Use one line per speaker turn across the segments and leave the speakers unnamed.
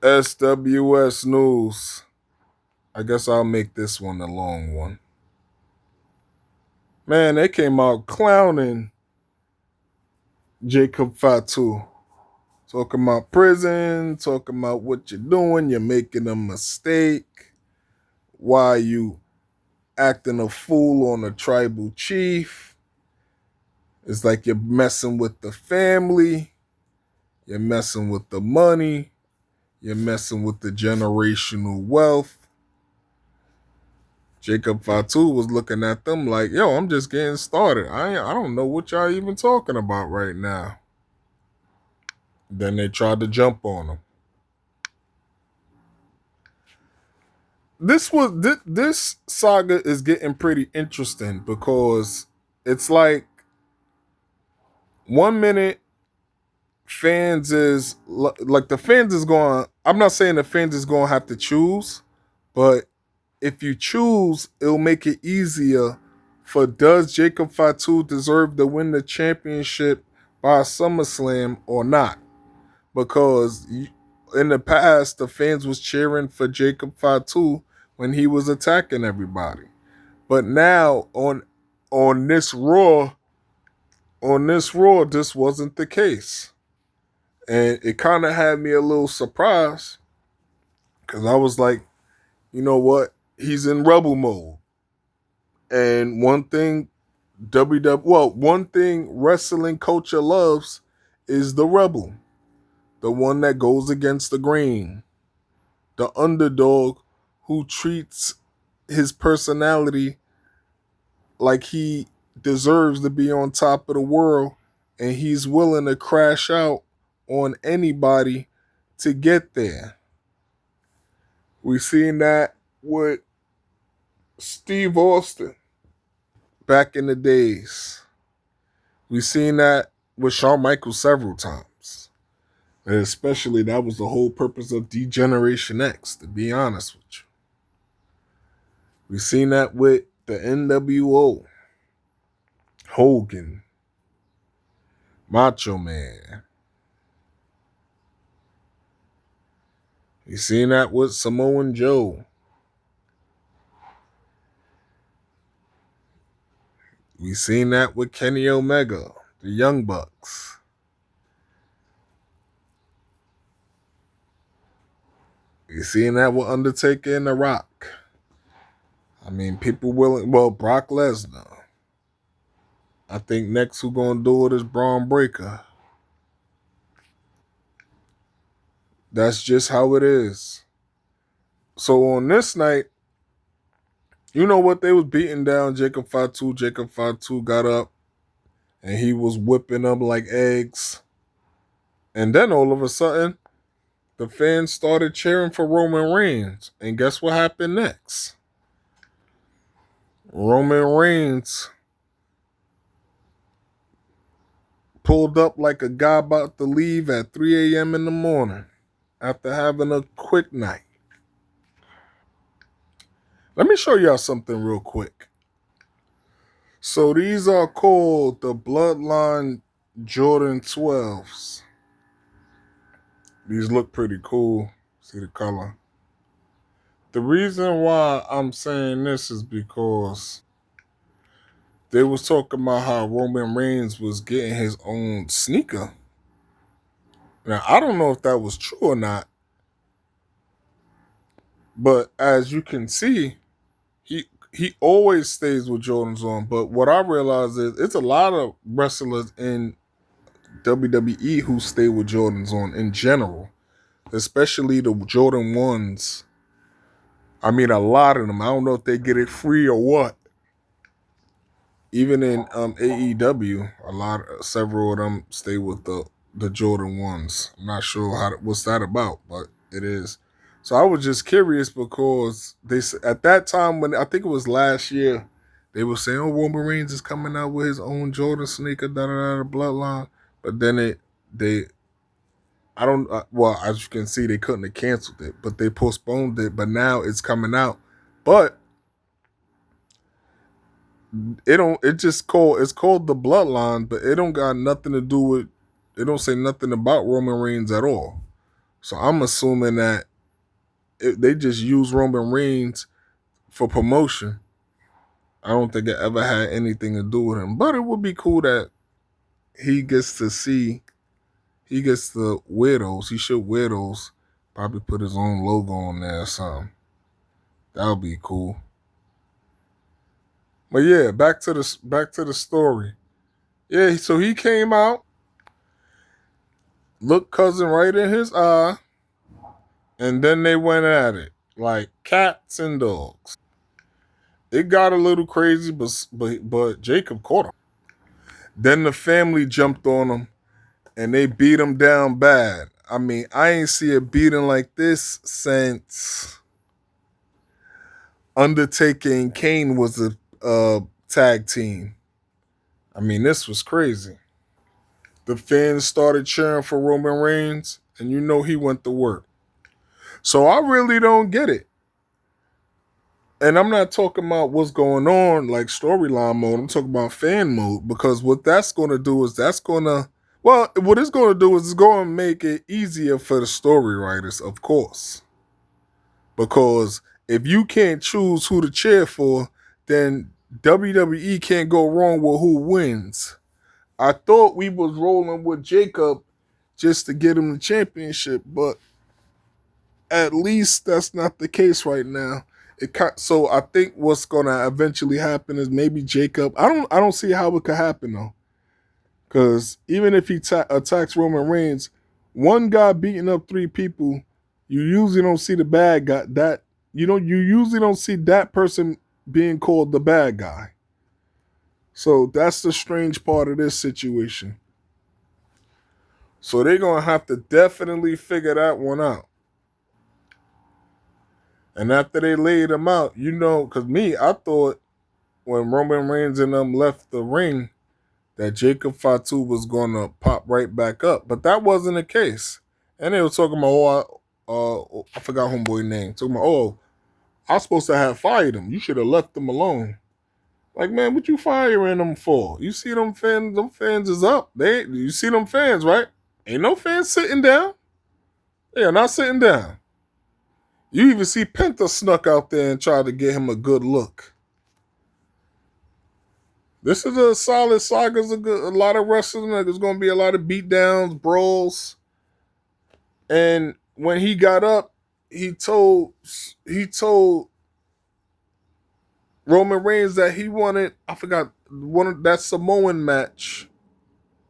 SWS News. I guess I'll make this one a long one. Man, they came out clowning Jacob Fatu. Talking about prison, talking about what you're doing, you're making a mistake. Why you acting a fool on a tribal chief? It's like you're messing with the family, you're messing with the money, you're messing with the generational wealth. Jacob Fatu was looking at them like, yo, I'm just getting started. I don't know what y'all even talking about right now. Then they tried to jump on him. This saga is getting pretty interesting because it's like 1 minute fans is like the fans is going. I'm not saying the fans is going to have to choose, but if you choose, it'll make it easier for does Jacob Fatu deserve to win the championship by SummerSlam or not? Because in the past, the fans was cheering for Jacob Fatu when he was attacking everybody, but now on this Raw, this wasn't the case, and it kind of had me a little surprised because I was like, you know what? He's in rebel mode. And one thing wrestling culture loves is the rebel, the one that goes against the grain, the underdog who treats his personality like he deserves to be on top of the world and he's willing to crash out on anybody to get there. We seen that with Steve Austin back in the days. We seen that with Shawn Michaels several times. And especially that was the whole purpose of Degeneration X, to be honest with you. We seen that with the NWO, Hogan, Macho Man. We seen that with Samoan Joe. We seen that with Kenny Omega, the Young Bucks. We seen that with Undertaker and The Rock. I mean, people willing. Well, Brock Lesnar. I think next who gonna do it is Braun Breaker. That's just how it is. So on this night, you know what? They was beating down Jacob Fatu. Jacob Fatu got up and he was whipping them like eggs. And then all of a sudden, the fans started cheering for Roman Reigns. And guess what happened next? Roman Reigns pulled up like a guy about to leave at 3 a.m. in the morning after having a quick night. Let me show y'all something real quick. So these are called the Bloodline Jordan 12s. These look pretty cool. See the color. The reason why I'm saying this is because they was talking about how Roman Reigns was getting his own sneaker. Now, I don't know if that was true or not, but as you can see, he always stays with Jordans on. But what I realize is it's a lot of wrestlers in WWE who stay with Jordans on in general, especially the Jordan 1s. I mean, a lot of them. I don't know if they get it free or what. Even in AEW, several of them stay with the Jordan 1s. I'm not sure what's that about, but it is. So I was just curious because at that time when I think it was last year, they were saying, "Oh, Roman Reigns is coming out with his own Jordan sneaker, da da da, Bloodline." But then they I don't well, as you can see, they couldn't have canceled it, but they postponed it. But now it's coming out. But it's called the Bloodline, but it don't got nothing to do with. It don't say nothing about Roman Reigns at all. So I'm assuming that they just use Roman Reigns for promotion. I don't think it ever had anything to do with him. But it would be cool that he gets to see, he gets to wear those. He should wear those. Probably put his own logo on there or something. That would be cool. But yeah, back to the story. Yeah, so he came out, looked cousin right in his eye, and then they went at it like cats and dogs. It got a little crazy, but Jacob caught him. Then the family jumped on him and they beat him down bad. I mean, I ain't see a beating like this since Undertaker and Kane was a tag team. I mean, this was crazy. The fans started cheering for Roman Reigns, and you know he went to work. So I really don't get it. And I'm not talking about what's going on like storyline mode. I'm talking about fan mode because what that's going to do is that's going to, well, what it's going to do is it's going to make it easier for the story writers, of course. Because if you can't choose who to cheer for, then WWE can't go wrong with who wins. I thought we was rolling with Jacob just to get him the championship, but at least that's not the case right now. So I think what's gonna eventually happen is maybe Jacob. I don't see how it could happen though, because even if he attacks Roman Reigns, one guy beating up three people, you usually don't see the bad guy. You usually don't see that person being called the bad guy. So that's the strange part of this situation. So they're gonna have to definitely figure that one out. And after they laid him out, because I thought when Roman Reigns and them left the ring that Jacob Fatu was going to pop right back up. But that wasn't the case. And they were talking about, I forgot homeboy name. Talking about, I was supposed to have fired him. You should have left them alone. Like, man, what you firing them for? You see them fans? Them fans is up. You see them fans, right? Ain't no fans sitting down. They are not sitting down. You even see Penta snuck out there and tried to get him a good look. This is a solid saga. A lot of wrestling. There's going to be a lot of beatdowns, brawls. And when he got up, he told Roman Reigns that he wanted. I forgot that Samoan match.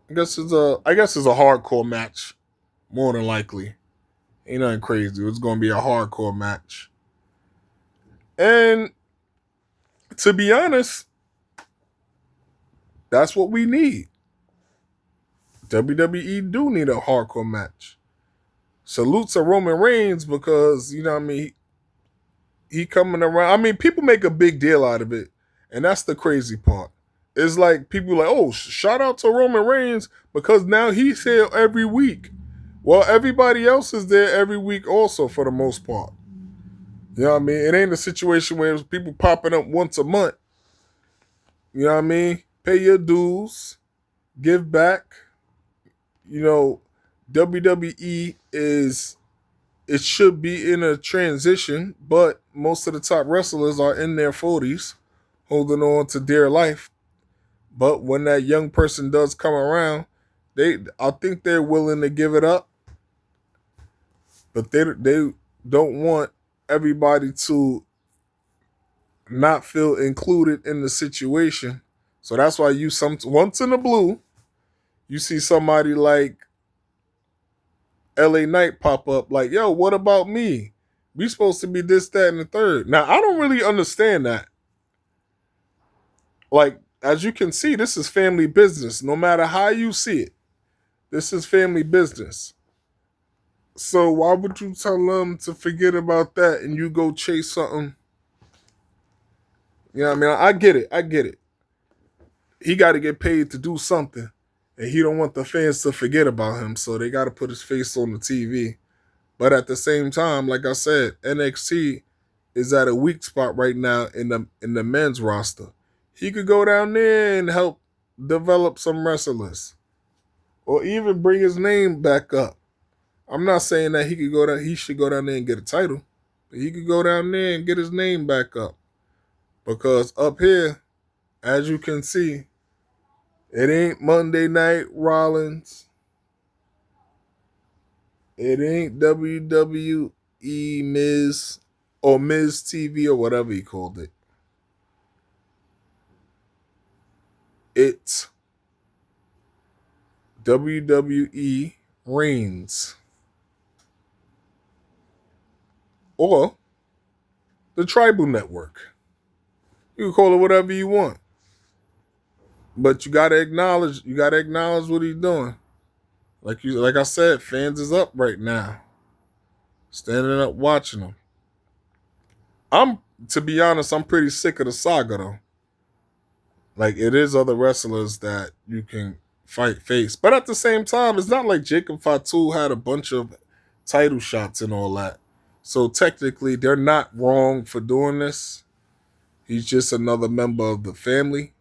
I guess it's a hardcore match, more than likely. Ain't nothing crazy. It's going to be a hardcore match. And to be honest, that's what we need. WWE do need a hardcore match. Salute to Roman Reigns because, you know what I mean, he coming around. I mean, people make a big deal out of it. And that's the crazy part. It's like people like, oh, shout out to Roman Reigns because now he's here every week. Well, everybody else is there every week also for the most part. You know what I mean? It ain't a situation where there's people popping up once a month. You know what I mean? Pay your dues, give back. You know, WWE it should be in a transition, but most of the top wrestlers are in their 40s, holding on to dear life. But when that young person does come around, I think they're willing to give it up, but they don't want everybody to not feel included in the situation. So that's why once in the blue, you see somebody like LA Knight pop up like, yo, what about me? We supposed to be this, that, and the third. Now, I don't really understand that. Like, as you can see, this is family business. No matter how you see it, this is family business. So why would you tell them to forget about that and you go chase something? You know what I mean? I get it. I get it. He got to get paid to do something. And he don't want the fans to forget about him. So they got to put his face on the TV. But at the same time, like I said, NXT is at a weak spot right now in the men's roster. He could go down there and help develop some wrestlers, or even bring his name back up. I'm not saying that he could go down. He should go down there and get a title. But he could go down there and get his name back up. Because up here, as you can see, it ain't Monday Night Rollins. It ain't WWE Miz or Miz TV or whatever he called it. It's WWE Reigns. Or the Tribal Network. You can call it whatever you want. But you gotta acknowledge what he's doing. Like I said, fans is up right now. Standing up watching him. To be honest, I'm pretty sick of the saga though. Like it is other wrestlers that you can face. But at the same time, it's not like Jacob Fatu had a bunch of title shots and all that. So technically they're not wrong for doing this. He's just another member of the family.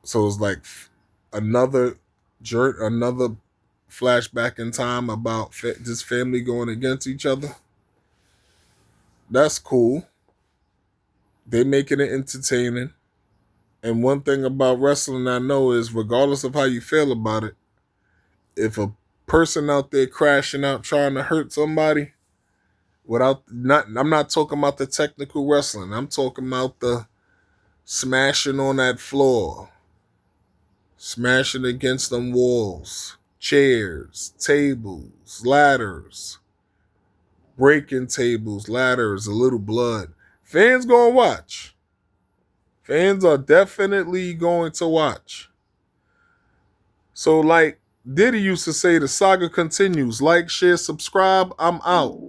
So it's like another flashback in time about this family going against each other. That's cool. They making it entertaining. And one thing about wrestling I know is regardless of how you feel about it, if a person out there crashing out trying to hurt somebody I'm not talking about the technical wrestling. I'm talking about the smashing on that floor, smashing against them walls, chairs, tables, ladders, breaking tables, ladders, a little blood. Fans gonna watch. Fans are definitely going to watch. So like Diddy used to say, the saga continues. Like, share, subscribe. I'm out.